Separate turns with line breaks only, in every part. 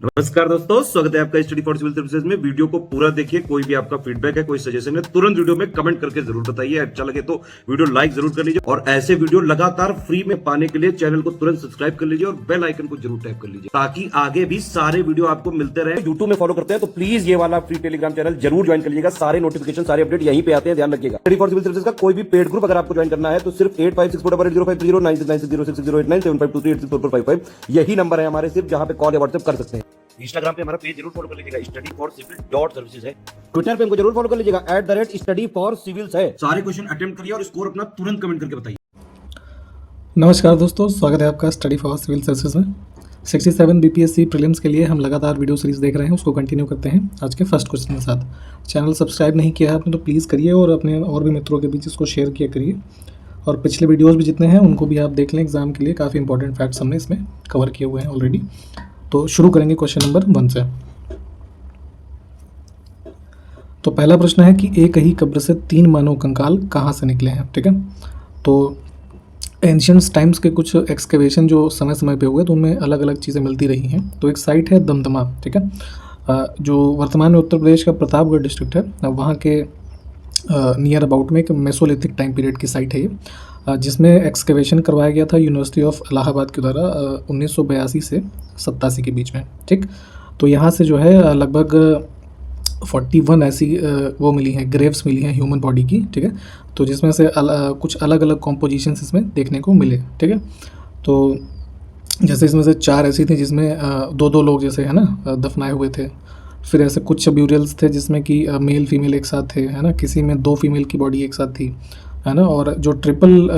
नमस्कार दोस्तों, स्वागत है आपका स्टडी फॉर सिविल सर्विसेज में। वीडियो को पूरा देखिए। कोई भी आपका फीडबैक है, कोई सजेशन है, तुरंत वीडियो में कमेंट करके जरूर बताइए। अच्छा लगे तो वीडियो लाइक जरूर कर लीजिए और ऐसे वीडियो लगातार फ्री में पाने के लिए चैनल को तुरंत सब्सक्राइब कर लीजिए और बेल आइकन को जरूर टैप कर लीजिए ताकि आगे भी सारे वीडियो आपको मिलते रहे। यूट्यूब में फॉलो करते हैं तो प्लीज ये वाला फ्री टेलीग्राम चैनल जरूर ज्वाइन कर लीजिएगा। सारे नोटिफिकेशन, सारे अपडेट यहीं पे आते हैं, ध्यान रखिएगा। स्टडी फॉर सिविल सर्विसेज का कोई भी पेड ग्रुप अगर आपको ज्वाइन करना है तो सिर्फ 856480560660897523864455 यही नंबर है हमारे, सिर्फ जहां पे कॉल या व्हाट्सएप कर सकते हैं। इंस्टाग्राम पे हमारा पेज जरूर फॉलो कर लीजिएगा, studyforcivil.services है। ट्विटर पे हमको जरूर फॉलो कर लीजिएगा, @studyforcivils है। सारे क्वेश्चन अटेम्प्ट करिए और स्कोर अपना तुरंत कमेंट करके बताइए।
नमस्कार दोस्तों, स्वागत है आपका स्टडी फॉर सिविल सर्विसेज में। 67 बीपीएससी प्रीलिम्स के लिए हम लगातार वीडियो सीरीज देख रहे हैं, उसको कंटिन्यू करते हैं आज के फर्स्ट क्वेश्चन के साथ। चैनल सब्सक्राइब नहीं किया है आपने तो प्लीज़ करिए और अपने और भी मित्रों के बीच इसको शेयर किया करिए। और पिछले वीडियोज़ भी जितने हैं उनको भी आप देख लें, एग्जाम के लिए काफ़ी इंपॉर्टेंट फैक्ट्स हमने इसमें कवर किए हुए हैं ऑलरेडी। तो शुरू करेंगे क्वेश्चन नंबर 1 से। तो पहला प्रश्न है कि एक ही कब्र से 3 मानव कंकाल कहाँ से निकले हैं। ठीक है, तो एंशियंट्स टाइम्स के कुछ एक्सकेवेशन जो समय समय पे हुए तो उनमें अलग अलग चीज़ें मिलती रही हैं। तो एक साइट है दमदमा, ठीक है, जो वर्तमान में उत्तर प्रदेश का प्रतापगढ़ डिस्ट्रिक्ट है, वहाँ के नियर अबाउट में एक मेसोलिथिक टाइम पीरियड की साइट है ये, जिसमें एक्सकेवेशन करवाया गया था यूनिवर्सिटी ऑफ इलाहाबाद के द्वारा 1982 से 87 के बीच में। ठीक, तो यहाँ से जो है लगभग 41 ऐसी वो मिली हैं, ग्रेव्स मिली हैं ह्यूमन बॉडी की। ठीक है, तो जिसमें से कुछ अलग अलग कॉम्पोजिशंस इसमें देखने को मिले। ठीक है, तो जैसे इसमें से 4 ऐसी थी जिसमें 2-2 लोग जैसे है ना दफनाए हुए थे। फिर ऐसे कुछ ब्यूरियल्स थे जिसमें कि मेल फीमेल एक साथ थे, है ना, किसी में 2 फीमेल की बॉडी एक साथ थी, है ना। और जो ट्रिपल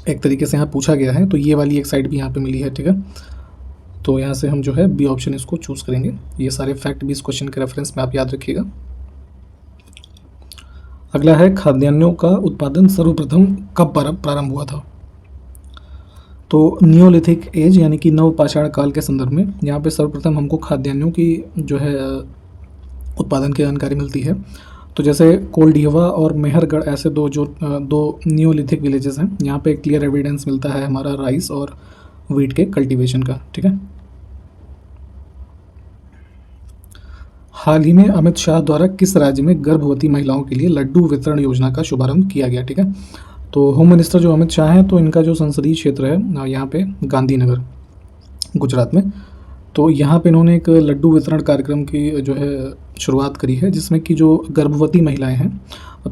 एक तरीके से यहाँ पूछा गया है तो ये वाली एक साइड भी यहाँ पे मिली है। ठीक है, तो यहाँ से हम जो है बी ऑप्शन इसको चूज़ करेंगे। ये सारे फैक्ट भी इस क्वेश्चन के रेफरेंस में आप याद रखिएगा। अगला है खाद्यान्नों का उत्पादन सर्वप्रथम कब प्रारंभ हुआ था। तो नियोलिथिक एज यानी कि नवपाषाण काल के संदर्भ में यहाँ पे सर्वप्रथम हमको खाद्यान्नों की जो है उत्पादन की जानकारी मिलती है। तो जैसे कोल्डिहवा और मेहरगढ़ ऐसे दो नियोलिथिक विलेजेस हैं, यहाँ पे क्लियर एविडेंस मिलता है हमारा राइस और वीट के कल्टीवेशन का। ठीक है, हाल ही में अमित शाह द्वारा किस राज्य में गर्भवती महिलाओं के लिए लड्डू वितरण योजना का शुभारंभ किया गया। ठीक है, तो होम मिनिस्टर जो अमित शाह हैं तो इनका जो संसदीय क्षेत्र है यहाँ पे गांधीनगर गुजरात में, तो यहाँ पे इन्होंने एक लड्डू वितरण कार्यक्रम की जो है शुरुआत करी है, जिसमें कि जो गर्भवती महिलाएं हैं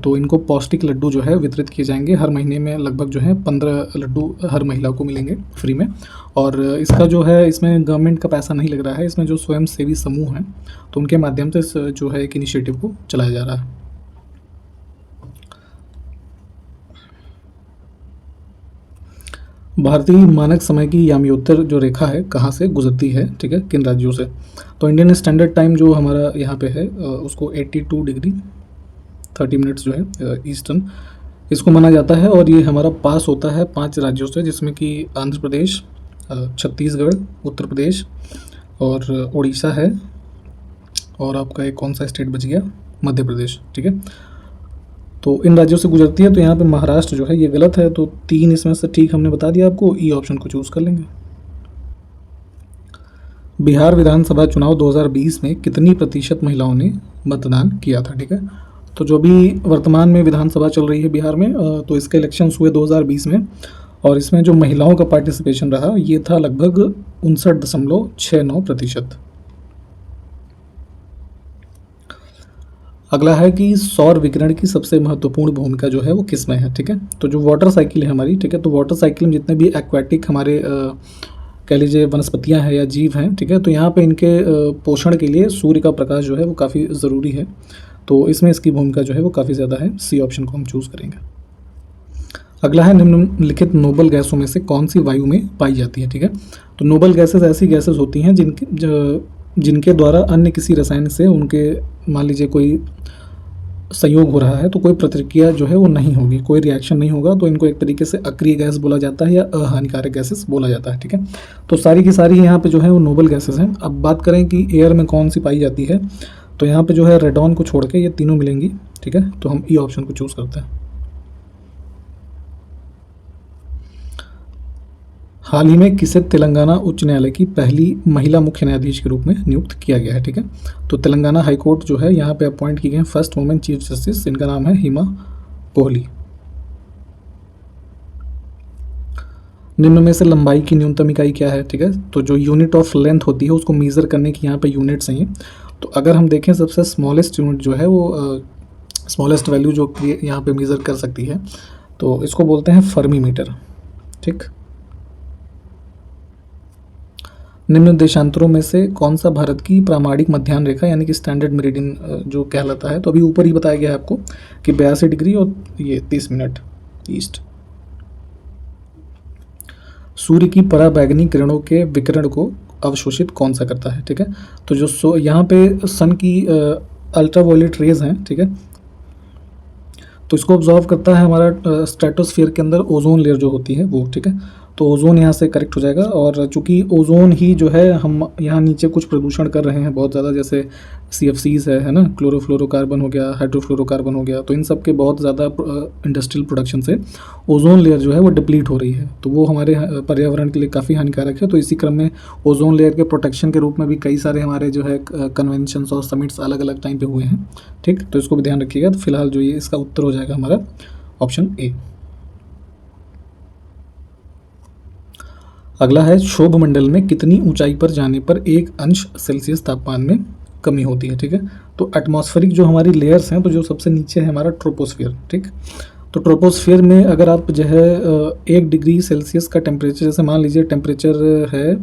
तो इनको पौष्टिक लड्डू जो है वितरित किए जाएंगे। हर महीने में लगभग जो है 15 लड्डू हर महिला को मिलेंगे फ्री में। और इसका जो है इसमें गवर्नमेंट का पैसा नहीं लग रहा है, इसमें जो स्वयं सेवी समूह हैं तो उनके माध्यम से जो है एक इनिशिएटिव को चलाया जा रहा है। भारतीय मानक समय की यामियोत्तर जो रेखा है कहाँ से गुजरती है, ठीक है, किन राज्यों से। तो इंडियन स्टैंडर्ड टाइम जो हमारा यहाँ पे है उसको 82 डिग्री 30 मिनट्स जो है ईस्टर्न इसको माना जाता है। और ये हमारा पास होता है 5 राज्यों से, जिसमें कि आंध्र प्रदेश, छत्तीसगढ़, उत्तर प्रदेश और उड़ीसा है। और आपका एक कौन सा स्टेट बच गया, मध्य प्रदेश। ठीक है, तो इन राज्यों से गुजरती है। तो यहाँ पे महाराष्ट्र जो है ये गलत है, तो 3 इसमें से ठीक हमने बता दिया आपको, ई ऑप्शन को चूज़ कर लेंगे। बिहार विधानसभा चुनाव 2020 में कितनी प्रतिशत महिलाओं ने मतदान किया था। ठीक है, तो जो भी वर्तमान में विधानसभा चल रही है बिहार में, तो इसके इलेक्शंस हुए 2020 में और इसमें जो महिलाओं का पार्टिसिपेशन रहा ये था लगभग 59.69%। अगला है कि सौर विकिरण की सबसे महत्वपूर्ण भूमिका जो है वो किस में है। ठीक है, तो जो वाटर साइकिल है हमारी, ठीक है, तो वाटर साइकिल में जितने भी एक्वाटिक हमारे कह लीजिए वनस्पतियां हैं या जीव हैं, ठीक है, तो यहाँ पे इनके पोषण के लिए सूर्य का प्रकाश जो है वो काफ़ी ज़रूरी है। तो इसमें इसकी भूमिका जो है वो काफ़ी ज़्यादा है, सी ऑप्शन को हम चूज़ करेंगे। अगला है निम्नलिखित नोबल गैसों में से कौन सी वायु में पाई जाती है। ठीक है, तो नोबल गैसेस ऐसी गैसेस होती हैं जिनके द्वारा अन्य किसी रसायन से उनके मान लीजिए कोई संयोग हो रहा है तो कोई प्रतिक्रिया जो है वो नहीं होगी, कोई रिएक्शन नहीं होगा, तो इनको एक तरीके से अक्रिय गैस बोला जाता है या अहानिकारक गैसेस बोला जाता है। ठीक है, तो सारी की सारी यहाँ पे जो है वो नोबल गैसेस हैं। अब बात करें कि एयर में कौन सी पाई जाती है, तो यहाँ पे जो है रेडॉन को छोड़ के ये तीनों मिलेंगी। ठीक है, तो हम ई ऑप्शन को चूज़ करते हैं। हाल ही में किसे तेलंगाना उच्च न्यायालय की पहली महिला मुख्य न्यायाधीश के रूप में नियुक्त किया गया है, ठीक है। तो तेलंगाना हाई कोर्ट जो है यहाँ पे अपॉइंट की गई है फर्स्ट वुमेन चीफ जस्टिस, इनका नाम है हिमा कोहली। निम्न में से लंबाई की न्यूनतम इकाई क्या है, ठीक है। तो जो यूनिट ऑफ लेंथ होती है उसको मेज़र करने की यहाँ पे यूनिट्स हैं। तो अगर हम देखें सबसे स्मॉलेस्ट यूनिट जो है वो स्मॉलेस्ट वैल्यू जो यहाँ पे मेज़र कर सकती है तो इसको बोलते हैं फर्मी मीटर, ठीक। निम्न देशांतरों में से कौन सा भारत की प्रामाणिक मध्याह्न रेखा यानी कि स्टैंडर्ड मेरिडियन जो कहलाता है, तो अभी ऊपर ही बताया गया है आपको कि 82 डिग्री और ये 30 मिनट ईस्ट। सूर्य की पराबैंगनी किरणों के विकिरण को अवशोषित कौन सा करता है, ठीक है। तो जो यहाँ पे सन की अल्ट्रावायलेट रेज हैं, ठीक है, तो इसको ऑब्जॉर्व करता है हमारा स्ट्रेटोस्फीयर के अंदर ओजोन लेयर जो होती है वो, ठीक है। तो ओजोन यहाँ से करेक्ट हो जाएगा। और चूंकि ओजोन ही जो है हम यहाँ नीचे कुछ प्रदूषण कर रहे हैं बहुत ज़्यादा, जैसे CFCs है ना, क्लोरोफ्लोरोकार्बन हो गया, हाइड्रोफ्लोरोकार्बन हो गया, तो इन सब के बहुत ज़्यादा इंडस्ट्रियल प्रोडक्शन से ओजोन लेयर जो है वो डिप्लीट हो रही है, तो वो हमारे पर्यावरण के लिए काफ़ी हानिकारक है। तो इसी क्रम में ओजोन लेयर के प्रोटेक्शन के रूप में भी कई सारे हमारे जो है कन्वेंशंस और समिट्स अलग अलग टाइम पे हुए हैं, ठीक। तो इसको भी ध्यान रखिएगा। तो फिलहाल जो ये इसका उत्तर हो जाएगा हमारा ऑप्शन ए। अगला है क्षोभ मंडल में कितनी ऊंचाई पर जाने पर 1 अंश सेल्सियस तापमान में कमी होती है, ठीक है। तो एटमॉस्फेरिक जो हमारी लेयर्स हैं, तो जो सबसे नीचे है हमारा ट्रोपोस्फियर, ठीक। तो ट्रोपोस्फियर में अगर आप जो है 1 डिग्री सेल्सियस का टेम्परेचर, जैसे मान लीजिए टेम्परेचर है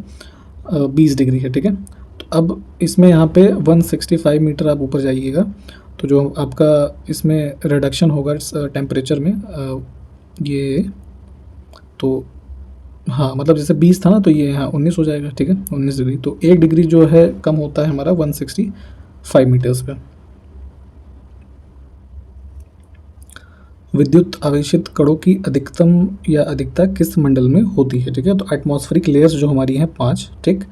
20 डिग्री है, ठीक है। तो अब इसमें यहाँ पे 165 मीटर आप ऊपर जाइएगा तो जो आपका इसमें रिडक्शन होगा टेम्परेचर में ये, तो हाँ मतलब जैसे 20 था ना, तो ये यहाँ 19 हो जाएगा, ठीक है, 19 डिग्री। तो 1 डिग्री जो है कम होता है हमारा 165 मीटर्स पे। विद्युत आवेशित कणों की अधिकतम या अधिकता किस मंडल में होती है, ठीक है। तो एटमॉस्फेरिक लेयर्स जो हमारी हैं 5, ठीक।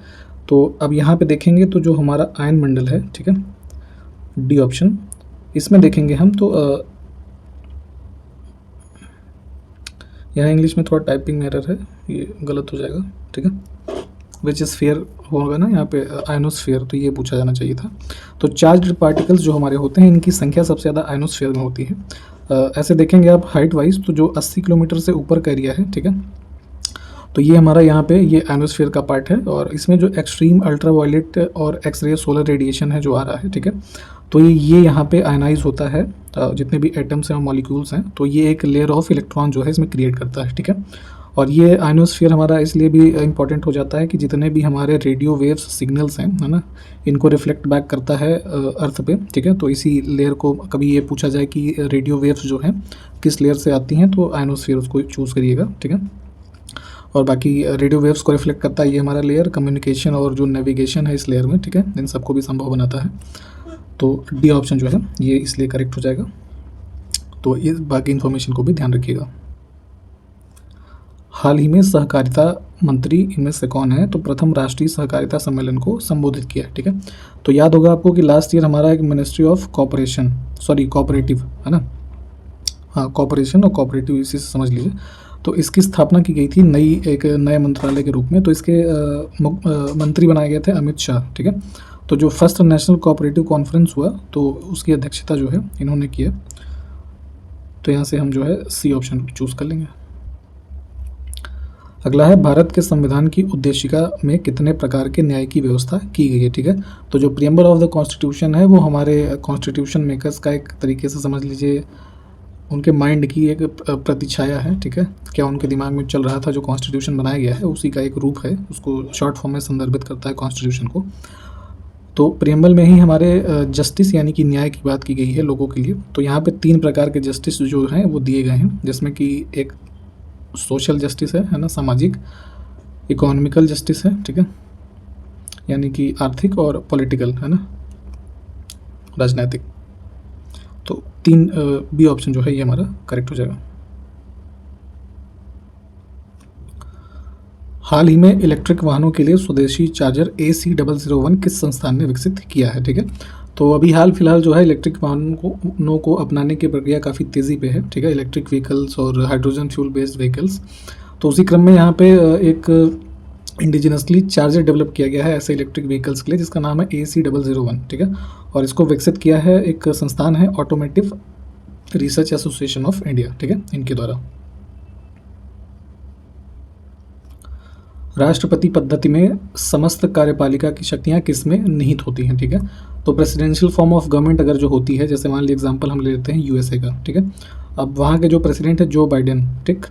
तो अब यहाँ पे देखेंगे तो जो हमारा आयन मंडल है, ठीक है, डी ऑप्शन, इसमें देखेंगे हम तो यहाँ इंग्लिश में थोड़ा टाइपिंग एरर है, ये गलत हो जाएगा, ठीक है। विच स्फीयर होगा ना यहाँ पे आयनोस्फीयर, तो ये पूछा जाना चाहिए था। तो चार्ज्ड पार्टिकल्स जो हमारे होते हैं इनकी संख्या सबसे ज़्यादा आयनोस्फीयर में होती है। ऐसे देखेंगे आप हाइट वाइज तो जो 80 किलोमीटर से ऊपर का एरिया है, ठीक है, तो ये हमारा यहाँ पे ये आयनोस्फीयर का पार्ट है। और इसमें जो एक्सट्रीम अल्ट्रावायलेट और एक्सरे सोलर रेडिएशन है जो आ रहा है, ठीक है, तो ये यहाँ पे आयनाइज होता है जितने भी एटम्स हैं और मॉलिक्यूल्स हैं, तो ये एक लेयर ऑफ इलेक्ट्रॉन जो है इसमें क्रिएट करता है, ठीक है। और ये आयनोस्फीयर हमारा इसलिए भी इंपॉर्टेंट हो जाता है कि जितने भी हमारे रेडियो वेव्स सिग्नल्स हैं, है ना, इनको रिफ्लेक्ट बैक करता है अर्थ पे, ठीक है। तो इसी लेयर को कभी ये पूछा जाए कि रेडियो वेव्स जो हैं किस लेयर से आती हैं, तो आयनोस्फीयर उसको चूज़ करिएगा, ठीक है। और बाकी रेडियो वेव्स को रिफ्लेक्ट करता है ये हमारा लेयर, कम्युनिकेशन और जो नेविगेशन है इस लेयर में, ठीक है, इन सबको भी संभव बनाता है। तो डी ऑप्शन जो है ये इसलिए करेक्ट हो जाएगा। तो ये बाकी इन्फॉर्मेशन को भी ध्यान रखिएगा। हाल ही में सहकारिता मंत्री इनमें से कौन है, तो प्रथम राष्ट्रीय सहकारिता सम्मेलन को संबोधित किया है, ठीक है। तो याद होगा आपको कि लास्ट ईयर हमारा एक मिनिस्ट्री ऑफ कोऑपरेटिव है ना, हाँ कॉपरेशन और कोऑपरेटिव इसी से समझ लीजिए। तो इसकी स्थापना की गई थी एक नए मंत्रालय के रूप में। तो इसके मंत्री बनाए गए थे अमित शाह, ठीक है। तो जो फर्स्ट नेशनल कोऑपरेटिव कॉन्फ्रेंस हुआ तो उसकी अध्यक्षता जो है इन्होंने किया। तो यहाँ से हम जो है सी ऑप्शन चूज़ कर लेंगे। अगला है भारत के संविधान की उद्देशिका में कितने प्रकार के न्याय की व्यवस्था की गई है, ठीक है। तो जो प्रियम्बल ऑफ द कॉन्स्टिट्यूशन है वो हमारे कॉन्स्टिट्यूशन मेकर्स का एक तरीके से समझ लीजिए उनके माइंड की एक प्रतिछाया है, ठीक है। क्या उनके दिमाग में चल रहा था, जो कॉन्स्टिट्यूशन बनाया गया है उसी का एक रूप है, उसको शॉर्ट फॉर्म में संदर्भित करता है कॉन्स्टिट्यूशन को। तो प्रियम्बल में ही हमारे जस्टिस यानी कि न्याय की बात की गई है लोगों के लिए। तो यहाँ पे 3 प्रकार के जस्टिस जो हैं वो दिए गए हैं, जिसमें कि एक सोशल जस्टिस है ना, सामाजिक, इकोनॉमिकल जस्टिस है, ठीक है, यानी कि आर्थिक, और पॉलिटिकल है ना, राजनीतिक। तो 3 बी ऑप्शन जो है ये हमारा करेक्ट हो जाएगा। हाल ही में इलेक्ट्रिक वाहनों के लिए स्वदेशी चार्जर AC001 किस संस्थान ने विकसित किया है, ठीक है। तो अभी हाल फिलहाल जो है इलेक्ट्रिक वाहनों को अपनाने की प्रक्रिया काफ़ी तेज़ी पे है, ठीक है, इलेक्ट्रिक व्हीकल्स और हाइड्रोजन फ्यूल बेस्ड व्हीकल्स। तो उसी क्रम में यहाँ पे एक इंडिजिनसली चार्जर डेवलप किया गया है ऐसे इलेक्ट्रिक व्हीकल्स के लिए, जिसका नाम है AC001, ठीक है। और इसको विकसित किया है एक संस्थान है automotive research association of India, ठीक है, इनके द्वारा। राष्ट्रपति पद्धति में समस्त कार्यपालिका की शक्तियाँ किस में निहित होती हैं, ठीक है। तो प्रेसिडेंशियल फॉर्म ऑफ गवर्नमेंट अगर जो होती है, जैसे मान लीजिए एग्जांपल हम ले लेते हैं USA का, ठीक है। अब वहाँ के जो प्रेसिडेंट है जो बाइडेन, ठीक,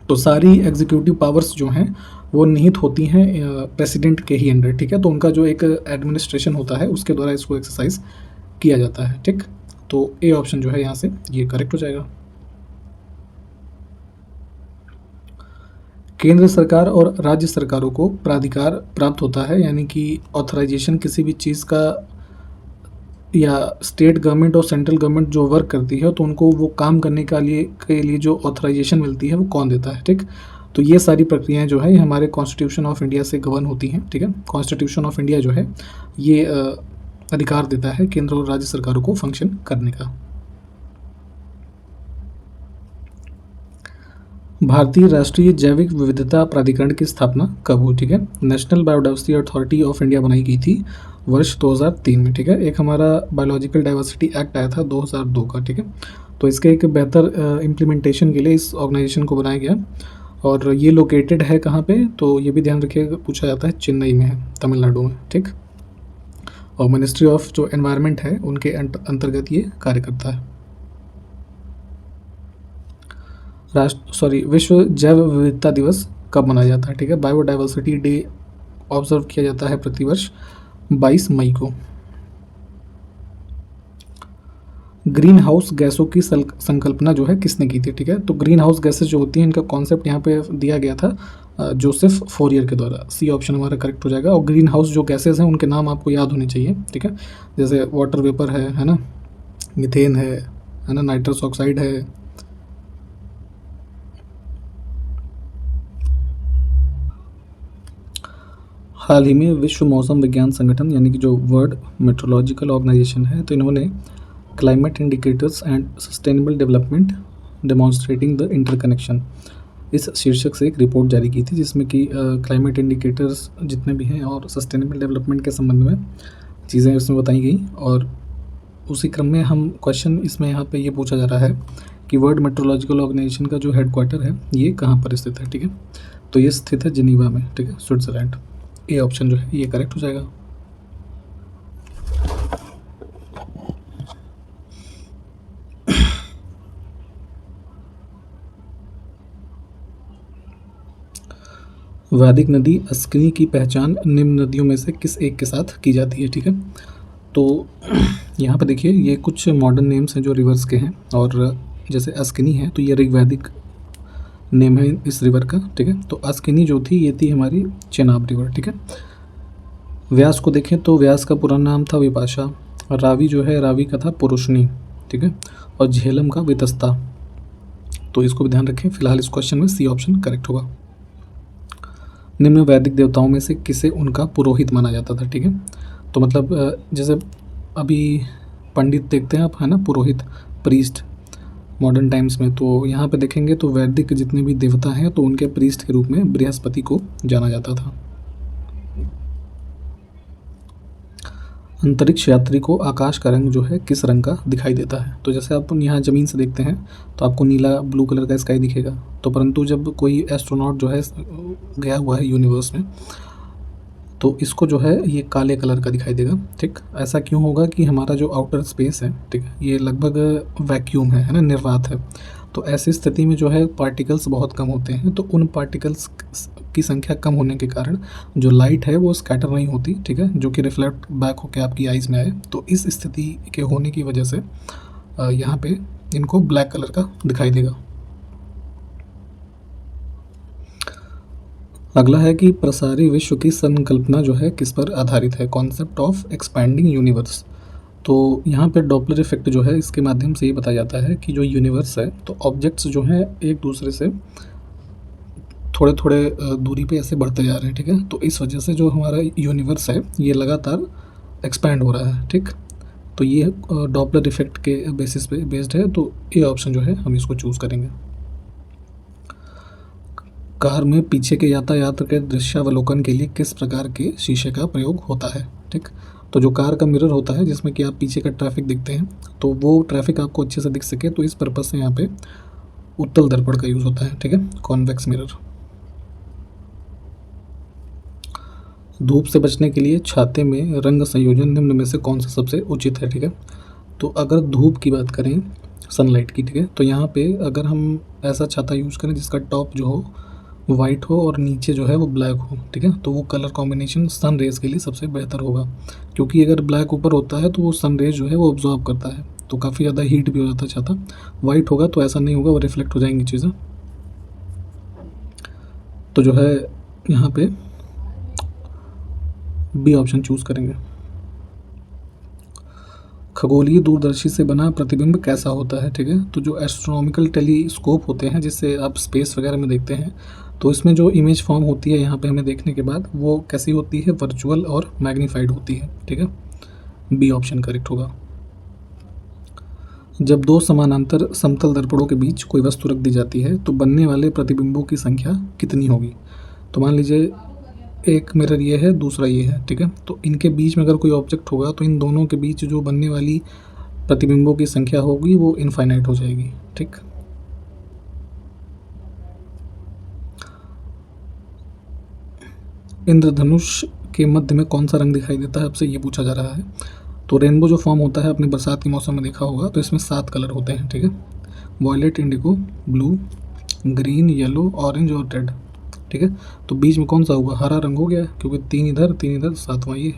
तो सारी एग्जीक्यूटिव पावर्स जो हैं वो निहित होती हैं प्रेसिडेंट के ही अंडर, ठीक है। तो उनका जो एक एडमिनिस्ट्रेशन होता है उसके द्वारा इसको एक्सरसाइज किया जाता है, ठीक। तो ए ऑप्शन जो है यहाँ से ये करेक्ट हो जाएगा। केंद्र सरकार और राज्य सरकारों को प्राधिकार प्राप्त होता है, यानी कि ऑथराइजेशन किसी भी चीज़ का, या स्टेट गवर्नमेंट और सेंट्रल गवर्नमेंट जो वर्क करती है तो उनको वो काम करने के लिए जो ऑथराइजेशन मिलती है वो कौन देता है, ठीक। तो ये सारी प्रक्रियाएं जो है ये हमारे कॉन्स्टिट्यूशन ऑफ इंडिया से गवर्न होती हैं, ठीक है। कॉन्स्टिट्यूशन ऑफ इंडिया जो है ये अधिकार देता है केंद्र और राज्य सरकारों को फंक्शन करने का। भारतीय राष्ट्रीय जैविक विविधता प्राधिकरण की स्थापना कब हुई, ठीक है। National biodiversity authority of India बनाई गई थी वर्ष 2003 में, ठीक है। एक हमारा बायोलॉजिकल डाइवर्सिटी एक्ट आया था 2002 का, ठीक है। तो इसके एक बेहतर इम्प्लीमेंटेशन के लिए इस ऑर्गेनाइजेशन को बनाया गया, और ये लोकेटेड है कहाँ पे, तो ये भी ध्यान रखिएगा, पूछा जाता है चेन्नई में है, तमिलनाडु में, ठीक। और मिनिस्ट्री ऑफ जो एनवायरनमेंट है उनके अंतर्गत ये कार्य करता है। विश्व जैव विविधता दिवस कब मनाया जाता है, ठीक है। बायोडाइवर्सिटी डे ऑब्जर्व किया जाता है प्रतिवर्ष 22 मई को। ग्रीन हाउस गैसों की संकल्पना जो है किसने की थी, ठीक है। तो ग्रीन हाउस गैसेस जो होती हैं इनका कॉन्सेप्ट यहाँ पे दिया गया था जोसेफ फोरियर के द्वारा। सी ऑप्शन हमारा करेक्ट हो जाएगा। और ग्रीन हाउस जो गैसेस हैं उनके नाम आपको याद होने चाहिए, ठीक है। जैसे वाटर वेपर है ना, मीथेन है ना, नाइट्रस ऑक्साइड है, हाल ही में विश्व मौसम विज्ञान संगठन यानी कि जो वर्ल्ड मेट्रोलॉजिकल ऑर्गेनाइजेशन है, तो इन्होंने climate indicators and sustainable development demonstrating the interconnection इस शीर्षक से एक रिपोर्ट जारी की थी, जिसमें कि क्लाइमेट इंडिकेटर्स जितने भी हैं और सस्टेनेबल डेवलपमेंट के संबंध में चीज़ें इसमें बताई गई। और उसी क्रम में हम क्वेश्चन इसमें यहाँ पे ये पूछा जा रहा है कि वर्ल्ड मेट्रोलॉजिकल ऑर्गेनाइजेशन का जो हेडक्वार्टर है ये कहाँ पर स्थित है, ठीक है। तो ये स्थित है जिनीवा में, ठीक है, स्विट्ज़रलैंड। ए ऑप्शन जो है ये करेक्ट हो जाएगा। वैदिक नदी अस्किनी की पहचान निम्न नदियों में से किस एक के साथ की जाती है, ठीक है। तो यहाँ पर देखिए ये कुछ मॉडर्न नेम्स हैं जो रिवर्स के हैं, और जैसे अस्किनी है तो ये ऋग्वैदिक नेम है इस रिवर का, ठीक है। तो अस्किनी जो थी ये थी हमारी चेनाब रिवर, ठीक है। व्यास को देखें तो व्यास का पूरा नाम था विपाशा। रावी जो है रावी का था पुरुषनी, ठीक है। और झेलम का वितस्ता। तो इसको भी ध्यान रखें। फिलहाल इस क्वेश्चन में सी ऑप्शन करेक्ट होगा। निम्न वैदिक देवताओं में से किसे उनका पुरोहित माना जाता था, ठीक है। तो मतलब जैसे अभी पंडित देखते हैं आप, है ना, पुरोहित, प्रीस्ट मॉडर्न टाइम्स में, तो यहाँ पे देखेंगे तो वैदिक जितने भी देवता हैं तो उनके प्रीस्ट के रूप में बृहस्पति को जाना जाता था। अंतरिक्ष यात्री को आकाश का रंग जो है किस रंग का दिखाई देता है। तो जैसे आप यहाँ ज़मीन से देखते हैं तो आपको नीला ब्लू कलर का स्काई दिखेगा, तो परंतु जब कोई एस्ट्रोनॉट जो है गया हुआ है यूनिवर्स में तो इसको जो है ये काले कलर का दिखाई देगा, ठीक। ऐसा क्यों होगा कि हमारा जो आउटर स्पेस है, ठीक है, ये लगभग वैक्यूम है ना, निर्वात है। तो ऐसी स्थिति में जो है पार्टिकल्स बहुत कम होते हैं, तो उन पार्टिकल्स की संख्या कम होने के कारण जो लाइट है वो स्कैटर नहीं होती, ठीक है, जो कि रिफ्लेक्ट बैक होकर आपकी आइज़ में आए। तो इस स्थिति के होने की वजह से यहाँ पे इनको ब्लैक कलर का दिखाई देगा। अगला है कि प्रसारी विश्व की संकल्पना जो है किस पर आधारित है, कॉन्सेप्ट ऑफ एक्सपैंडिंग यूनिवर्स। तो यहाँ पे डॉपलर इफेक्ट जो है इसके माध्यम से ये बताया जाता है कि जो यूनिवर्स है तो ऑब्जेक्ट्स जो हैं एक दूसरे से थोड़े थोड़े दूरी पे ऐसे बढ़ते जा रहे हैं, ठीक है। तो इस वजह से जो हमारा यूनिवर्स है ये लगातार एक्सपैंड हो रहा है, ठीक। तो ये डॉपलर इफेक्ट के बेसिस पे बेस्ड है, तो ये ऑप्शन जो है हम इसको चूज़ करेंगे। कार में पीछे के यातायात के दृश्यावलोकन के लिए किस प्रकार के शीशे का प्रयोग होता है? ठीक, तो जो कार का मिरर होता है जिसमें कि आप पीछे का ट्रैफिक दिखते हैं, तो वो ट्रैफिक आपको अच्छे से दिख सके तो इस पर्पज़ से यहाँ पे उत्तल दर्पण का यूज़ होता है। ठीक है, कॉन्वेक्स मिरर। धूप से बचने के लिए छाते में रंग संयोजन निम्न में से कौन सा सबसे उचित है? ठीक है, तो अगर धूप की बात करें, सनलाइट की, ठीक है, तो यहाँ पे अगर हम ऐसा छाता यूज़ करें जिसका टॉप जो हो वाइट हो और नीचे जो है वो ब्लैक हो, ठीक है, तो वो कलर कॉम्बिनेशन सन रेज़ के लिए सबसे बेहतर होगा, क्योंकि अगर ब्लैक ऊपर होता है तो वो सन रेज़ जो है वो ऑब्जॉर्ब करता है, तो काफ़ी ज़्यादा हीट भी हो जाता है छाता। वाइट होगा तो ऐसा नहीं होगा, वो रिफ्लेक्ट हो जाएंगी चीज़ें। तो जो है यहाँ पे बी ऑप्शन चूज़ करेंगे। खगोलीय दूरदर्शी से बना प्रतिबिंब कैसा होता है? ठीक है, तो जो एस्ट्रोनॉमिकल टेलीस्कोप होते हैं जिससे आप स्पेस वगैरह में देखते हैं, तो इसमें जो इमेज फॉर्म होती है यहाँ पे हमें देखने के बाद वो कैसी होती है? वर्चुअल और मैग्नीफाइड होती है। ठीक है, बी ऑप्शन करेक्ट होगा। जब दो समानांतर समतल दर्पणों के बीच कोई वस्तु रख दी जाती है तो बनने वाले प्रतिबिंबों की संख्या कितनी होगी? तो मान लीजिए एक मिरर ये है, दूसरा ये है, ठीक है, तो इनके बीच में अगर कोई ऑब्जेक्ट होगा तो इन दोनों के बीच जो बनने वाली प्रतिबिंबों की संख्या होगी वो इनफाइनाइट हो जाएगी। ठीक, इंद्रधनुष के मध्य में कौन सा रंग दिखाई देता है? आपसे ये पूछा जा रहा है। तो रेनबो जो फॉर्म होता है, अपने बरसात के मौसम में देखा होगा, तो इसमें 7 कलर होते हैं। ठीक है, violet, indigo, blue, green, yellow, orange और रेड। ठीक है, तो बीच में कौन सा हुआ? हरा रंग हो गया, क्योंकि 3 इधर 7वां ये।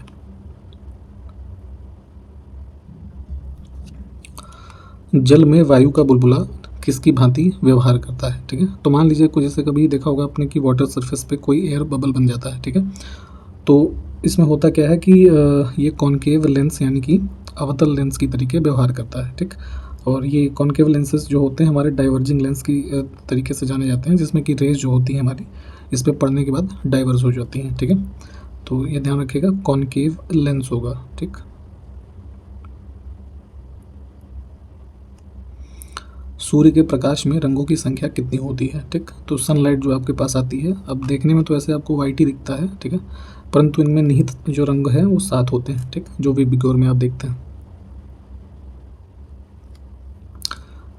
जल में वायु का बुलबुला किसकी भांति व्यवहार करता है? ठीक है, तो मान लीजिए कोई, जैसे कभी देखा होगा आपने कि वाटर सरफेस पे कोई एयर बबल बन जाता है। ठीक है, तो इसमें होता क्या है कि ये कॉनकेव लेंस यानी कि अवतल लेंस की तरीके व्यवहार करता है। ठीक, और ये कॉनकेव लेंसेज जो होते हैं हमारे डाइवर्जिंग लेंस की तरीके से जाने जाते हैं, जिसमें कि रेज जो होती है हमारी इस पर पड़ने के बाद डाइवर्स हो जाती हैं। ठीक है, तो ये ध्यान रखिएगा, कॉनकेव लेंस होगा। ठीक, सूर्य के प्रकाश में रंगों की संख्या कितनी होती है? ठीक, तो सनलाइट जो आपके पास आती है, अब देखने में तो ऐसे आपको वाइट ही दिखता है, ठीक है, परंतु इनमें निहित जो रंग है वो 7 होते हैं। ठीक, जो वेबिक्योर में आप देखते हैं।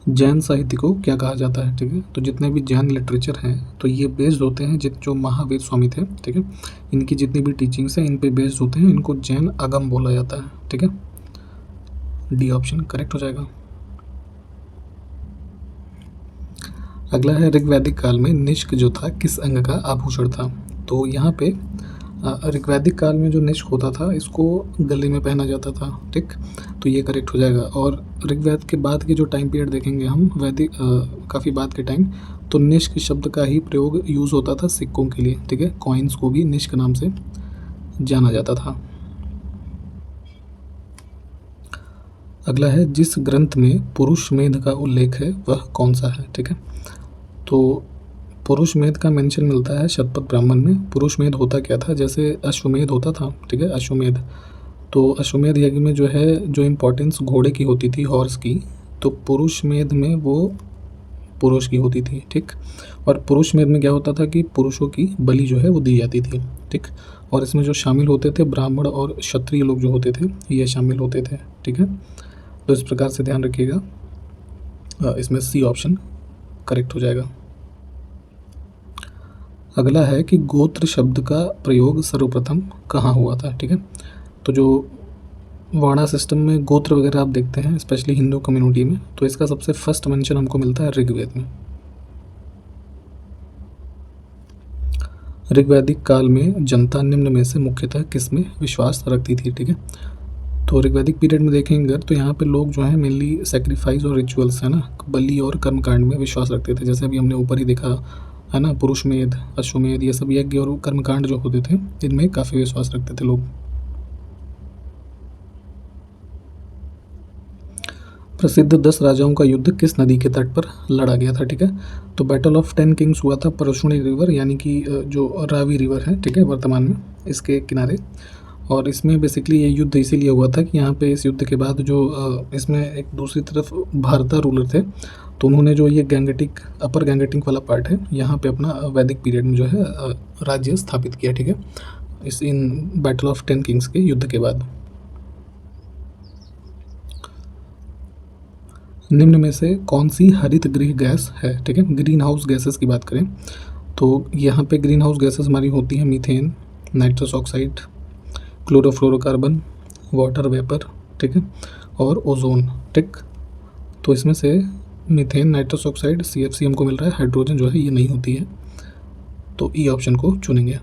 जैन साहित्य को क्या कहा जाता है? ठीक है, तो जितने भी जैन लिटरेचर हैं तो ये बेस्ड होते हैं जो महावीर स्वामी थे, ठीक है, इनकी जितनी भी टीचिंग्स हैं इन पे बेस्ड होते हैं, इनको जैन आगम बोला जाता है। ठीक है, डी ऑप्शन करेक्ट हो जाएगा। अगला है, ऋग्वैदिक काल में निष्क जो था किस अंग का आभूषण था? तो यहाँ पे ऋग्वैदिक काल में जो निष्क होता था इसको गले में पहना जाता था। ठीक, तो ये करेक्ट हो जाएगा। और ऋग्वेद के बाद के जो टाइम पीरियड देखेंगे हम, वैदिक काफ़ी बाद के टाइम, तो निष्क शब्द का ही प्रयोग यूज़ होता था सिक्कों के लिए। ठीक है, कॉइन्स को भी निष्क नाम से जाना जाता था। अगला है, जिस ग्रंथ में पुरुष मेध का उल्लेख है वह कौन सा है? ठीक है, तो पुरुष मेध का मेंशन मिलता है शतपथ ब्राह्मण में। पुरुष मेध होता क्या था? जैसे अश्वमेध होता था, ठीक है, अश्वमेध, तो अश्वमेध यज्ञ में जो है जो इम्पोर्टेंस घोड़े की होती थी, हॉर्स की, तो पुरुष मेध में वो पुरुष की होती थी। ठीक, और पुरुष मेध में क्या होता था कि पुरुषों की बलि जो है वो दी जाती थी। ठीक, और इसमें जो शामिल होते थे ब्राह्मण और क्षत्रिय लोग जो होते थे ये शामिल होते थे। ठीक है, तो इस प्रकार से ध्यान रखिएगा, इसमें सी ऑप्शन करेक्ट हो जाएगा। अगला है कि गोत्र शब्द का प्रयोग सर्वप्रथम कहाँ हुआ था? ठीक है, तो जो वर्णा सिस्टम में गोत्र वगैरह आप देखते हैं स्पेशली हिंदू कम्युनिटी में, तो इसका सबसे फर्स्ट मेंशन हमको मिलता है ऋग्वेद में। ऋग्वैदिक काल में जनता निम्न में से मुख्यतः किस में विश्वास रखती थी? ठीक है, तो ऋग्वैदिक पीरियड में देखेंगे तो यहाँ पे लोग जो हैं मेनली सेक्रीफाइस और रिचुअल्स है ना, बलि और कर्मकांड में विश्वास रखते थे। जैसे अभी हमने ऊपर ही देखा है ना, पुरुषमेध, अश्वमेध, ये सब यज्ञ और कर्मकांड जो होते थे इनमें काफ़ी विश्वास रखते थे लोग। प्रसिद्ध 10 राजाओं का युद्ध किस नदी के तट पर लड़ा गया था? ठीक है, तो बैटल ऑफ 10 किंग्स हुआ था परशुनी रिवर यानी कि जो रावी रिवर है, ठीक है, वर्तमान में इसके किनारे। और इसमें बेसिकली ये युद्ध इसीलिए हुआ था कि यहाँ पे इस युद्ध के बाद जो इसमें एक दूसरी तरफ भारता रूलर थे, तो उन्होंने जो ये गैंगेटिक अपर गैंगेटिक वाला पार्ट है यहाँ पे अपना वैदिक पीरियड में जो है राज्य स्थापित किया, ठीक है, इस इन बैटल ऑफ 10 किंग्स के युद्ध के बाद। निम्न में से कौन सी हरित गृह गैस है, ठीक है, ग्रीन हाउस गैसेस की बात करें तो यहाँ पे ग्रीन हाउस गैसेस हमारी होती हैं methane, nitrous oxide, chlorofluorocarbon, water vapour, ठीक है, और ओजोन, ठीक। तो इसमें से मीथेन, नाइट्रस ऑक्साइड, CFC हमको मिल रहा है, हाइड्रोजन जो है ये नहीं होती है, तो ई ऑप्शन को चुनेंगे।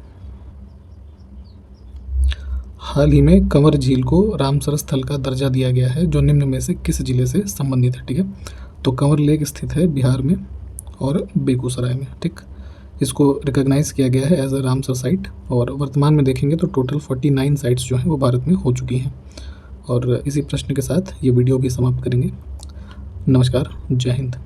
हाल ही में कंवर झील को रामसर स्थल का दर्जा दिया गया है जो निम्न में से किस जिले से संबंधित है, ठीक है। तो कंवर लेक स्थित है बिहार में और बेगूसराय में, ठीक। इसको रिकॉग्नाइज़ किया गया है एज अ रामसर साइट और वर्तमान में देखेंगे तो टोटल 49 साइट्स जो हैं वो भारत में हो चुकी हैं। और इसी प्रश्न के साथ ये वीडियो भी समाप्त करेंगे। नमस्कार, जय हिंद।